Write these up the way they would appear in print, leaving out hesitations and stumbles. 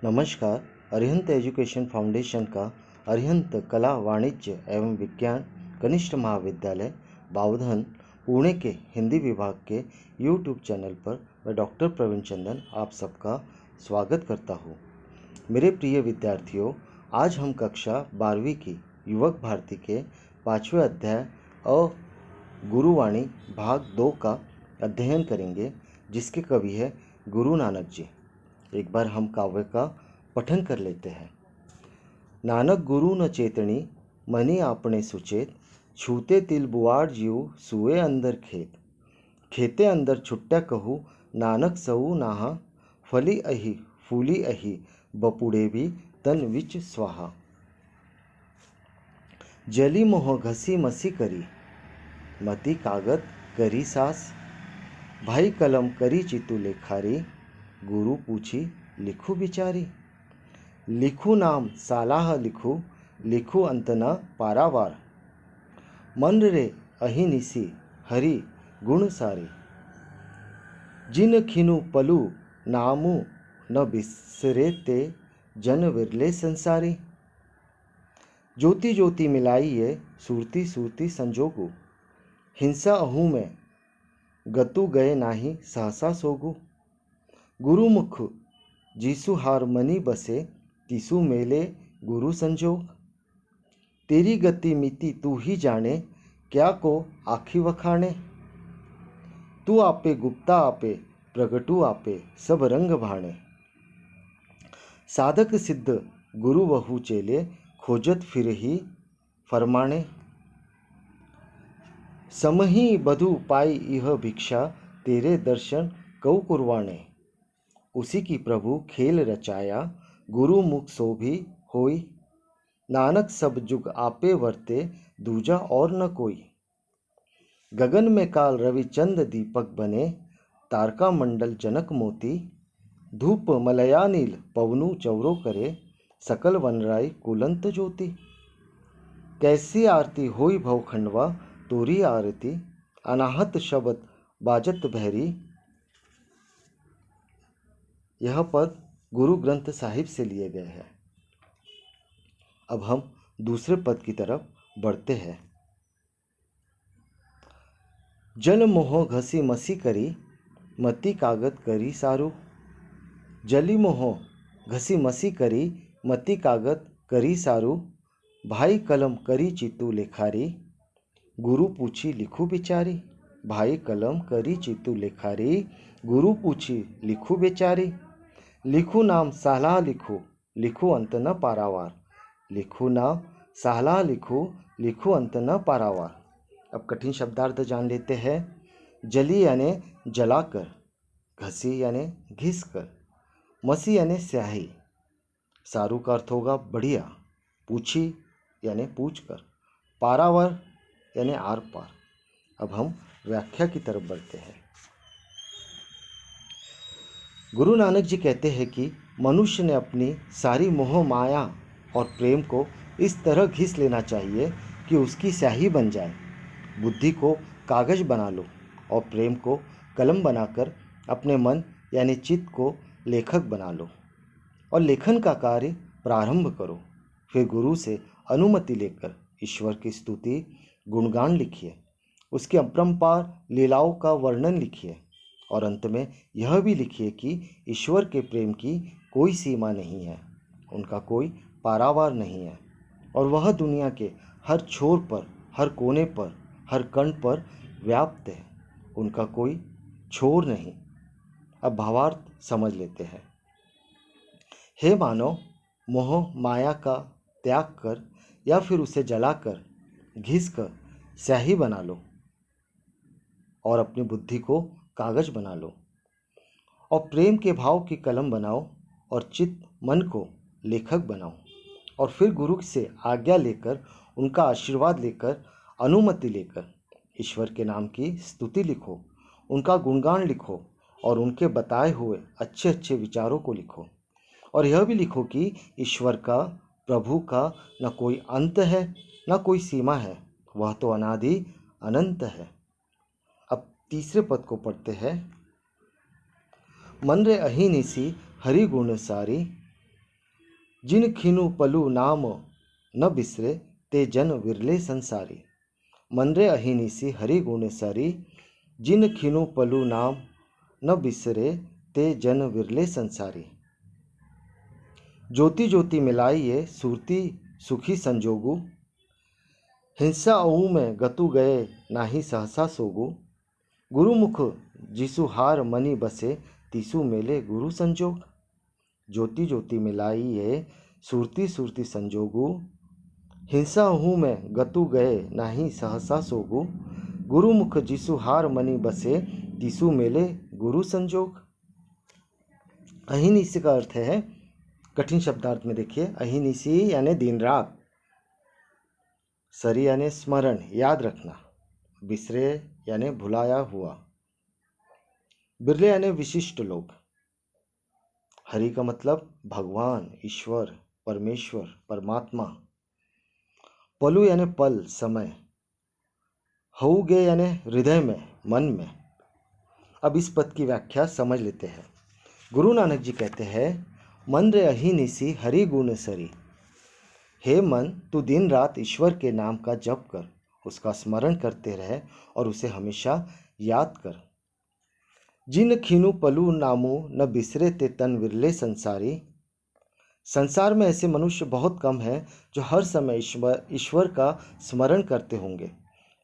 नमस्कार। Arihant education foundation का अरिहंत कला वाणिज्य एवं विज्ञान कनिष्ठ महाविद्यालय बावधन पुणे के हिंदी विभाग के यूट्यूब चैनल पर मैं डॉक्टर प्रवीण चंदन आप सबका स्वागत करता हूँ। मेरे प्रिय विद्यार्थियों, आज हम कक्षा 12वीं की युवक भारती के 5वें अध्याय अ गुरुवाणी भाग 2 का अध्ययन करेंगे, जिसके कवि है गुरु नानक जी। एक बार हम काव्य का पठन कर लेते हैं। नानक गुरु न चेतनी मनी आपने सुचेत, छूते तिल बुआड़ जीव सुए अंदर खेत, खेते अंदर छुट्टा कहू नानक सऊ नाहा, फली अही फूली अही बपुड़े भी तन विच स्वाहा। जली मोह घसी मसी करी, मती कागद करी सास, भाई कलम करी चितु लेखारी, गुरु पूछी लिखू बिचारी। लिखू नाम सालाह लिखू, लिखू अंत न पारावार, मन रे अहि निसी हरि गुण सारे, जिन खिनु पलू नामू न बिसरे ते जन विरले संसारी। ज्योति ज्योति मिलाई ये सूरती सूरती संजोगु, हिंसा अहू में गतु गए नाही सहसा सोगु। गुरुमुख जीसु हार मनी बसे, तीसु मेले गुरु संजोग। तेरी गति मिति तू ही जाने, क्या को आखी वखाणे। तू आपे गुप्ता आपे प्रगटू आपे, सब रंग भाणे। साधक सिद्ध गुरु वहु चेले, खोजत फिर ही फरमाणे। समही बधु पाई यह भिक्षा, तेरे दर्शन कऊ कुरवाणे। उसी की प्रभु खेल रचाया, गुरु मुख सो भी होई। नानक सब जुग आपे वर्ते, दूजा और न कोई। गगन में काल रवि चंद दीपक बने, तारका मंडल जनक मोती। धूप मलया नील पवनु चौरो करे, सकल वनराई कुलंत ज्योति। कैसी आरती होई भवखंडवा, तोरी आरती अनाहत शब्द बाजत भैरी। यह पद गुरु ग्रंथ साहिब से लिए गए हैं। अब हम दूसरे पद की तरफ बढ़ते हैं। जल मोह घसी मसी करी, मती कागद करी सारू। जली मोह घसी मसी करी, मती कागद करी सारू। भाई कलम करी चितु लेखारी, गुरु पूछी लिखू बिचारी। भाई कलम करी चितु लेखारी, गुरु पूछी लिखू बेचारी। लिखू नाम सालाह लिखू, लिखू अंत न पारावार। लिखू नाम सालाह लिखू, लिखू अंत न पारावार। अब कठिन शब्दार्थ जान लेते हैं। जली यानी जलाकर, घसी यानी घिस कर, मसी यानी स्याही, सारू का अर्थ होगा बढ़िया, पूछी यानी पूछ कर, पारावार यानी आर पार। अब हम व्याख्या की तरफ बढ़ते हैं। गुरु नानक जी कहते हैं कि मनुष्य ने अपनी सारी मोह माया और प्रेम को इस तरह घिस लेना चाहिए कि उसकी स्याही बन जाए। बुद्धि को कागज बना लो और प्रेम को कलम बनाकर अपने मन यानी चित्त को लेखक बना लो और लेखन का कार्य प्रारंभ करो। फिर गुरु से अनुमति लेकर ईश्वर की स्तुति गुणगान लिखिए, उसकी अपरंपार लीलाओं का वर्णन लिखिए और अंत में यह भी लिखिए कि ईश्वर के प्रेम की कोई सीमा नहीं है, उनका कोई पारावार नहीं है और वह दुनिया के हर छोर पर, हर कोने पर, हर कण पर व्याप्त है, उनका कोई छोर नहीं। अब भावार्थ समझ लेते हैं। हे मानव, मोह माया का त्याग कर या फिर उसे जलाकर, घिस कर स्याही बना लो और अपनी बुद्धि को कागज बना लो और प्रेम के भाव की कलम बनाओ और चित्त मन को लेखक बनाओ और फिर गुरु से आज्ञा लेकर, उनका आशीर्वाद लेकर, अनुमति लेकर ईश्वर के नाम की स्तुति लिखो, उनका गुणगान लिखो और उनके बताए हुए अच्छे अच्छे विचारों को लिखो और यह भी लिखो कि ईश्वर का, प्रभु का न कोई अंत है न कोई सीमा है, वह तो अनादि अनंत है। अब तीसरे पद को पढ़ते हैं। मन रे अहि निसी हरि गुण सारी, जिन खिनु पलु नाम न बिसरे ते जन विरले संसारी। मन रे अहिनिसी हरि गुण सारी, जिन खिनु पलु नाम न बिसरे ते जन विरले संसारी। ज्योति ज्योति मिलाई ये सुरती सुखी संजोगु, हिंसा अऊ में गतु गए नाही सहसा सोगु। गुरुमुख जिसु हार मनि बसे तिसु मेले गुरु संजोग। ज्योति ज्योति मिलाई ये सुरती सुरती संजोगु, हिंसा अहू में गतु गए नाही सहसा सोगु। गुरुमुख जिसु हार मनि बसे तिसु मेले गुरु संजोग। अहिनिसी का अर्थ है, कठिन शब्दार्थ में देखिए, अहिनिसी यानी दिन रात, सरी यानी स्मरण याद रखना, बिसरे यानी भुलाया हुआ, बिरले यानी विशिष्ट लोग, हरि का मतलब भगवान, ईश्वर, परमेश्वर, परमात्मा, पलु यानी पल, समय, हऊगे यानी हृदय में, मन में। अब इस पद की व्याख्या समझ लेते हैं। गुरु नानक जी कहते हैं, मन रे अहिनिसी हरि गुण सरी। हे मन, तू दिन रात ईश्वर के नाम का जप कर, उसका स्मरण करते रहे और उसे हमेशा याद कर। जिन खिनु पलु नामु न बिसरे ते तन विरले संसारी। संसार में ऐसे मनुष्य बहुत कम हैं जो हर समय ईश्वर का स्मरण करते होंगे,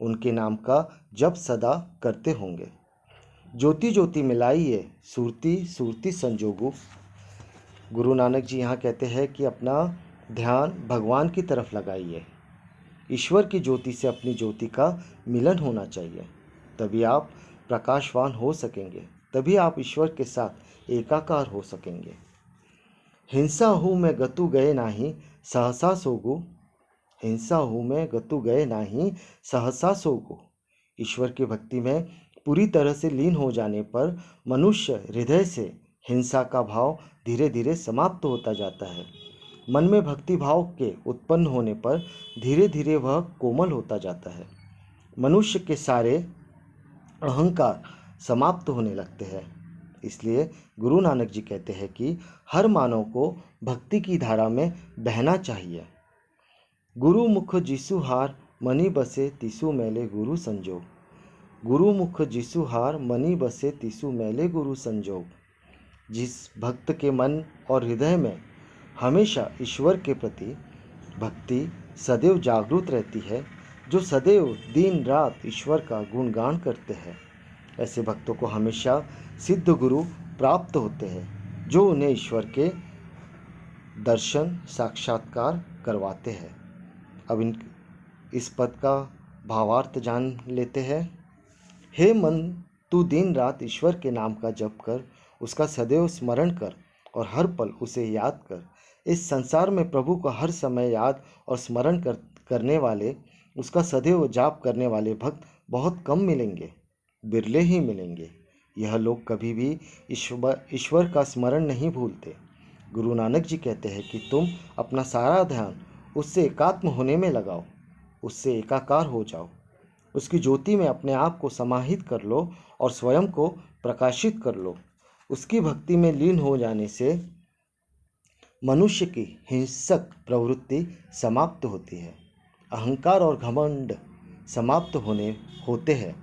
उनके नाम का जप सदा करते होंगे। ज्योति ज्योति मिलाई ये सुरती सुरती संजोगु। गुरु नानक जी यहाँ कहते हैं कि अपना ध्यान भगवान की तरफ लगाइए, ईश्वर की ज्योति से अपनी ज्योति का मिलन होना चाहिए, तभी आप प्रकाशवान हो सकेंगे, तभी आप ईश्वर के साथ एकाकार हो सकेंगे। हिंसा हूँ मैं गतु गए नाही सहसा सोगु। हिंसा हूँ मैं गतु गए नाही सहसा सोगु। ईश्वर की भक्ति में पूरी तरह से लीन हो जाने पर मनुष्य हृदय से हिंसा का भाव धीरे धीरे समाप्त होता जाता है। मन में भक्ति भाव के उत्पन्न होने पर धीरे धीरे वह कोमल होता जाता है। मनुष्य के सारे अहंकार समाप्त होने लगते हैं। इसलिए गुरु नानक जी कहते हैं कि हर मानव को भक्ति की धारा में बहना चाहिए। गुरु मुख जिसु हार मनि बसे तिसु मेले गुरु संजोग। गुरु मुख जिसु हार मनि बसे तिसु मेले गुरु संजोग। जिस भक्त के मन और हृदय में हमेशा ईश्वर के प्रति भक्ति सदैव जागृत रहती है, जो सदैव दिन रात ईश्वर का गुणगान करते हैं, ऐसे भक्तों को हमेशा सिद्ध गुरु प्राप्त होते हैं, जो उन्हें ईश्वर के दर्शन साक्षात्कार करवाते हैं। अब इस पद का भावार्थ जान लेते हैं। हे मन, तू दिन रात ईश्वर के नाम का जप कर, उसका सदैव स्मरण कर और हर पल उसे याद कर। इस संसार में प्रभु को हर समय याद और स्मरण करने वाले, उसका सदैव जाप करने वाले भक्त बहुत कम मिलेंगे, बिरले ही मिलेंगे। यह लोग कभी भी ईश्वर का स्मरण नहीं भूलते। गुरु नानक जी कहते हैं कि तुम अपना सारा ध्यान उससे एकात्म होने में लगाओ, उससे एकाकार हो जाओ, उसकी ज्योति में अपने आप को समाहित कर लो और स्वयं को प्रकाशित कर लो। उसकी भक्ति में लीन हो जाने से मनुष्य की हिंसक प्रवृत्ति समाप्त होती है, अहंकार और घमंड समाप्त होते हैं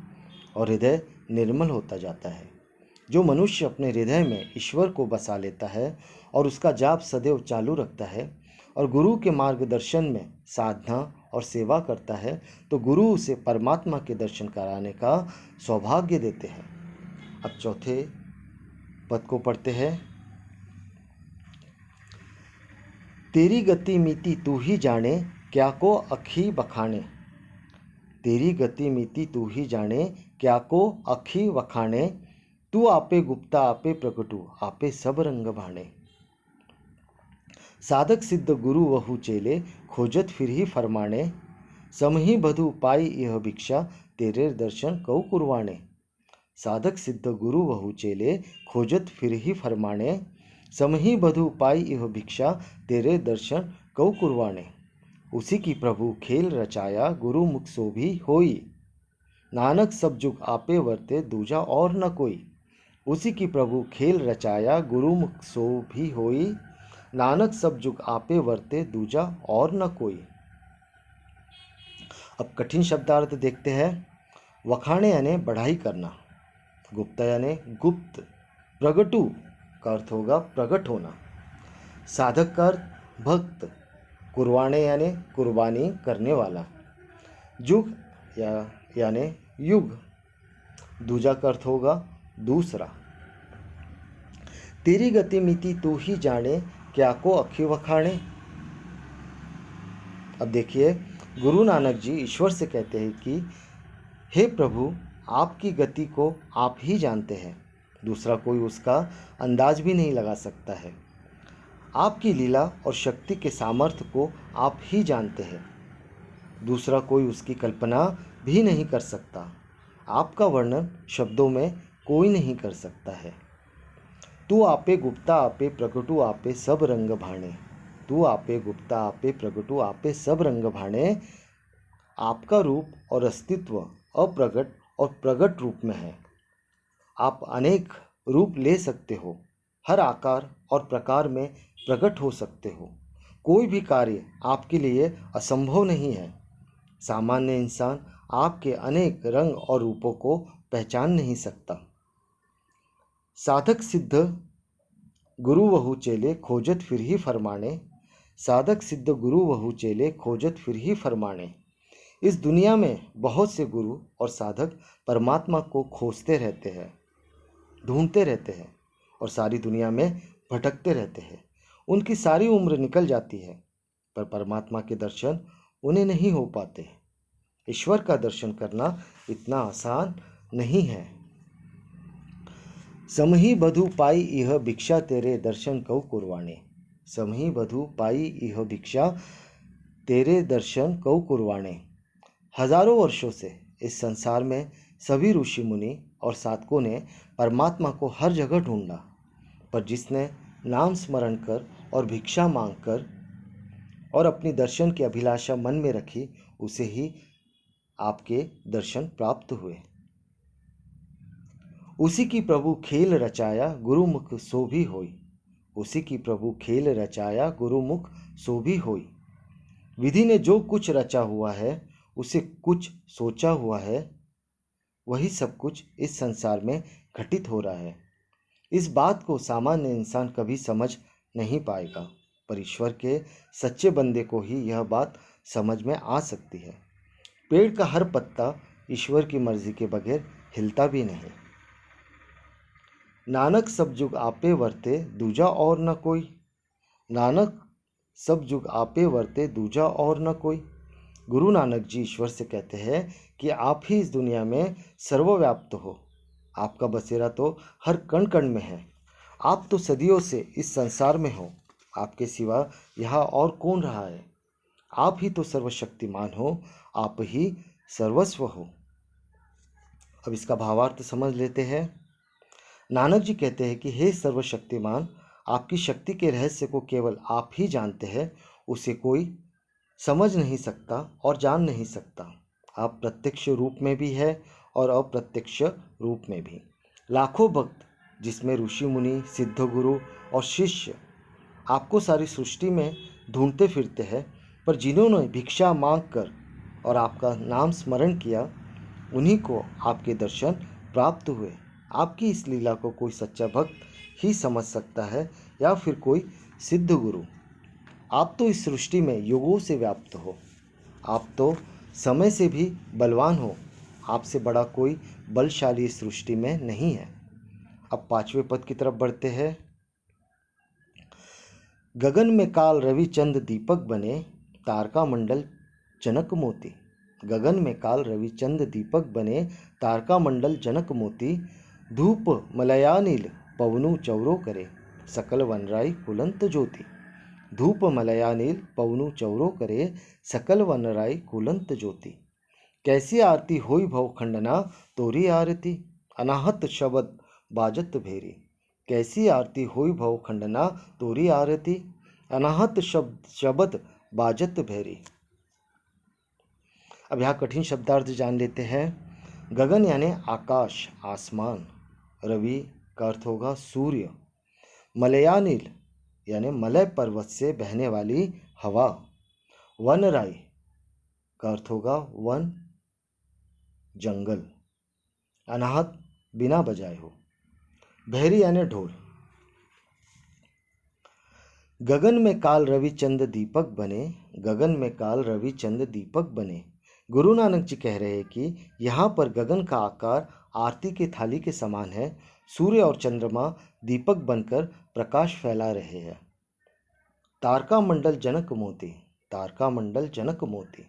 और हृदय निर्मल होता जाता है। जो मनुष्य अपने हृदय में ईश्वर को बसा लेता है और उसका जाप सदैव चालू रखता है और गुरु के मार्गदर्शन में साधना और सेवा करता है, तो गुरु उसे परमात्मा के दर्शन कराने का सौभाग्य देते हैं। अब चौथे पद को पढ़ते हैं। तेरी गति मीति तू ही जाने, क्या को अखी बखाने। तेरी गति मीति तू ही जाने, क्या को अखी वखाने। तू आपे गुप्ता आपे प्रकटू, आपे सब रंग भाणे। साधक सिद्ध गुरु वहु चेले, खोजत फिर ही फरमाने। समही बधु पाई यह भिक्षा, तेरे दर्शन कऊ कुरवाणे। साधक सिद्ध गुरु वहु चेले, खोजत फिर ही फरमाने। समही बधु पाई यह भिक्षा, तेरे दर्शन कऊ कुरवाणे। उसी की प्रभु खेल रचाया, गुरु मुख सो भी होई। नानक सब जुग आपे वर्ते, दूजा और न कोई। उसी की प्रभु खेल रचाया, गुरु मुख सो भी होई। नानक सब जुग आपे वर्ते दूजा और न कोई। अब कठिन शब्दार्थ देखते हैं। वखाणे यानी बढ़ाई करना, गुप्ता यानी गुप्त, प्रगटु का अर्थ होगा प्रकट होना, साधक का अर्थ भक्त, कुर्बाने यानी कुर्बानी करने वाला, जुग यानी युग, दूजा का अर्थ होगा दूसरा। तेरी गति मिति तू ही जाने, क्या को अखी वखाणे। अब देखिए, गुरु नानक जी ईश्वर से कहते हैं कि हे प्रभु, आपकी गति को आप ही जानते हैं, दूसरा कोई उसका अंदाज भी नहीं लगा सकता है। आपकी लीला और शक्ति के सामर्थ्य को आप ही जानते हैं, दूसरा कोई उसकी कल्पना भी नहीं कर सकता। आपका वर्णन शब्दों में कोई नहीं कर सकता है। तू आपे गुप्ता आपे प्रगटु आपे सब रंग भाणे। तू आपे गुप्ता आपे प्रगटु आपे सब रंग भाणे। आपका रूप और अस्तित्व अप्रगट और प्रगट रूप में है। आप अनेक रूप ले सकते हो, हर आकार और प्रकार में प्रकट हो सकते हो। कोई भी कार्य आपके लिए असंभव नहीं है। सामान्य इंसान आपके अनेक रंग और रूपों को पहचान नहीं सकता। साधक सिद्ध गुरु वहु चेले खोजत फिर ही फरमाने। साधक सिद्ध गुरु वहु चेले खोजत फिर ही फरमाने। इस दुनिया में बहुत से गुरु और साधक परमात्मा को खोजते रहते हैं, ढूंढते रहते हैं और सारी दुनिया में भटकते रहते हैं। उनकी सारी उम्र निकल जाती है, पर परमात्मा के दर्शन उन्हें नहीं हो पाते। ईश्वर का दर्शन करना इतना आसान नहीं है। समही बधु पाई यह भिक्षा तेरे दर्शन कौ कुर्बाने। समही बधु पाई यह भिक्षा तेरे दर्शन कौ कुर्बाने। हजारों वर्षों से इस संसार में सभी ऋषि मुनि और साधकों ने परमात्मा को हर जगह ढूंढा, पर जिसने नाम स्मरण कर और भिक्षा मांगकर और अपनी दर्शन की अभिलाषा मन में रखी, उसे ही आपके दर्शन प्राप्त हुए। उसी की प्रभु खेल रचाया गुरुमुख सो भी होई। उसी की प्रभु खेल रचाया गुरुमुख सो भी होई। विधि ने जो कुछ रचा हुआ है, उसे कुछ सोचा हुआ है, वही सब कुछ इस संसार में घटित हो रहा है। इस बात को सामान्य इंसान कभी समझ नहीं पाएगा, पर ईश्वर के सच्चे बंदे को ही यह बात समझ में आ सकती है। पेड़ का हर पत्ता ईश्वर की मर्जी के बगैर हिलता भी नहीं। नानक सब जुग आपे वर्ते दूजा और न कोई। नानक सब जुग आपे वर्ते दूजा और न कोई। गुरु नानक जी ईश्वर से कहते हैं कि आप ही इस दुनिया में सर्वव्याप्त हो। आपका बसेरा तो हर कण कण में है। आप तो सदियों से इस संसार में हो। आपके सिवा यहाँ और कौन रहा है। आप ही तो सर्वशक्तिमान हो, आप ही सर्वस्व हो। अब इसका भावार्थ समझ लेते हैं। नानक जी कहते हैं कि हे सर्वशक्तिमान, आपकी शक्ति के रहस्य को केवल आप ही जानते हैं, उसे कोई समझ नहीं सकता और जान नहीं सकता। आप प्रत्यक्ष रूप में भी है और अप्रत्यक्ष रूप में भी। लाखों भक्त, जिसमें ऋषि मुनि, सिद्ध गुरु और शिष्य, आपको सारी सृष्टि में ढूंढते फिरते हैं, पर जिन्होंने भिक्षा मांग कर और आपका नाम स्मरण किया, उन्हीं को आपके दर्शन प्राप्त हुए। आपकी इस लीला को कोई सच्चा भक्त ही समझ सकता है या फिर कोई सिद्ध गुरु। आप तो इस सृष्टि में युगों से व्याप्त हो। आप तो समय से भी बलवान हो। आपसे बड़ा कोई बलशाली इस सृष्टि में नहीं है। अब 5वें पद की तरफ बढ़ते हैं। गगन में काल रवि चंद दीपक बने, तारका मंडल जनक मोती। गगन में काल रवि चंद दीपक बने, तारका मंडल जनक मोती। धूप मलयानील पवनु चौरो करे, सकल वनराई कुलंत ज्योति। धूप मलयानील पवनु चौरो करे, सकल वनराई कुलंत ज्योति। कैसी आरती होई भव खंडना, तोरी आरती अनाहत शब्द बाजत भेरी। कैसी आरती होई भव खंडना, तोरी आरती अनाहत शब्द बाजत भेरी। अब यहाँ कठिन शब्दार्थ जान लेते हैं। गगन यानी आकाश, आसमान। रवि का अर्थ होगा सूर्य। मलयानील यानी मलय पर्वत से बहने वाली हवा। वनराई का अर्थ होगा वन, जंगल। अनाहत बिना बजाए हो। बहरी यानी ढोल। गगन में काल रवि चंद दीपक बने, गगन में काल रवि चंद दीपक बने। गुरु नानक जी कह रहे हैं कि यहाँ पर गगन का आकार आरती की थाली के समान है। सूर्य और चंद्रमा दीपक बनकर प्रकाश फैला रहे हैं। तारका मंडल जनक मोती, तारका मंडल जनक मोती।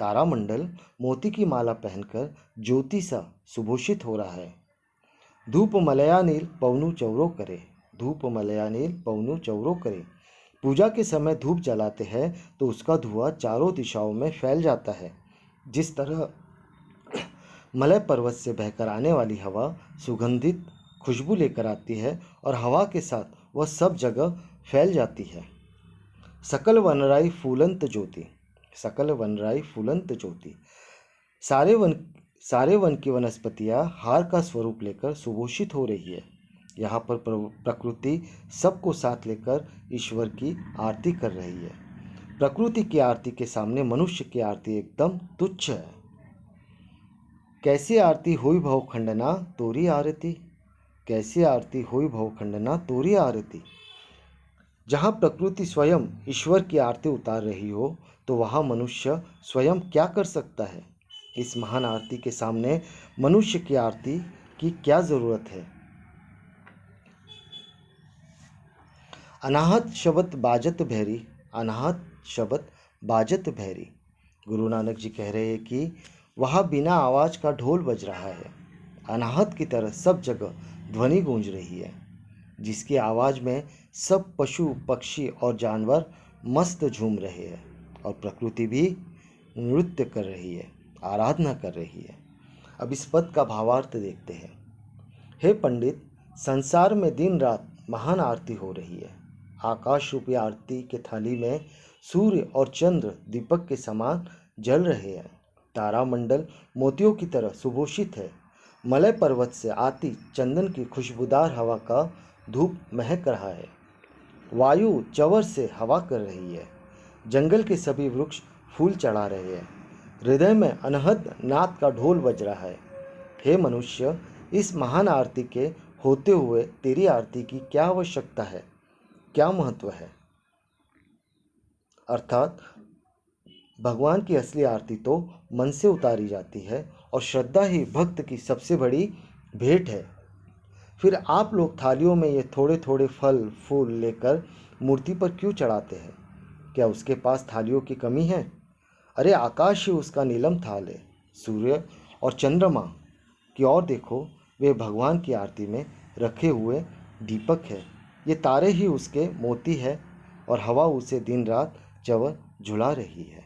तारामंडल मोती की माला पहनकर ज्योति सा सुभूषित हो रहा है। धूप मलयानील पवनु चौरो करे, धूप मलयानील पवनु चौरो करे। पूजा के समय धूप जलाते हैं तो उसका धुआं चारों दिशाओं में फैल जाता है। जिस तरह मलय पर्वत से बहकर आने वाली हवा सुगंधित खुशबू लेकर आती है और हवा के साथ वह सब जगह फैल जाती है। सकल वनराई फूलंत ज्योति, सकल वनराई फूलंत ज्योति। सारे वन की वनस्पतियाँ हार का स्वरूप लेकर सुभूषित हो रही है। यहाँ पर प्रकृति सबको साथ लेकर ईश्वर की आरती कर रही है। प्रकृति की आरती के सामने मनुष्य की आरती एकदम तुच्छ है। कैसी आरती हुई भव खंडना तोरी आरती, कैसी आरती हुई भव खंडना तोरी आरती। जहाँ प्रकृति स्वयं ईश्वर की आरती उतार रही हो तो वहाँ मनुष्य स्वयं क्या कर सकता है। इस महान आरती के सामने मनुष्य की आरती की क्या जरूरत है। अनाहत शब्द बाजत भैरी, अनाहत शब्द बाजत भैरी। गुरु नानक जी कह रहे हैं कि वहाँ बिना आवाज़ का ढोल बज रहा है। अनाहत की तरह सब जगह ध्वनि गूंज रही है, जिसकी आवाज़ में सब पशु पक्षी और जानवर मस्त झूम रहे हैं और प्रकृति भी नृत्य कर रही है, आराधना कर रही है। अब इस पद का भावार्थ देखते हैं। हे पंडित, संसार में दिन रात महान आरती हो रही है। आकाश रूपी आरती के थाली में सूर्य और चंद्र दीपक के समान जल रहे हैं। तारामंडल मोतियों की तरह सुभूषित है। मलय पर्वत से आती चंदन की खुशबूदार हवा का धूप महक रहा है। वायु चंवर से हवा कर रही है। जंगल के सभी वृक्ष फूल चढ़ा रहे हैं। हृदय में अनहद नाद का ढोल बज रहा है। हे मनुष्य, इस महान आरती के होते हुए तेरी आरती की क्या आवश्यकता है, क्या महत्व है। अर्थात भगवान की असली आरती तो मन से उतारी जाती है और श्रद्धा ही भक्त की सबसे बड़ी भेंट है। फिर आप लोग थालियों में ये थोड़े थोड़े फल फूल लेकर मूर्ति पर क्यों चढ़ाते हैं। क्या उसके पास थालियों की कमी है। अरे आकाश ही उसका नीलम थाल है। सूर्य और चंद्रमा की ओर देखो, वे भगवान की आरती में रखे हुए दीपक है। ये तारे ही उसके मोती है और हवा उसे दिन रात चंवर झुला रही है।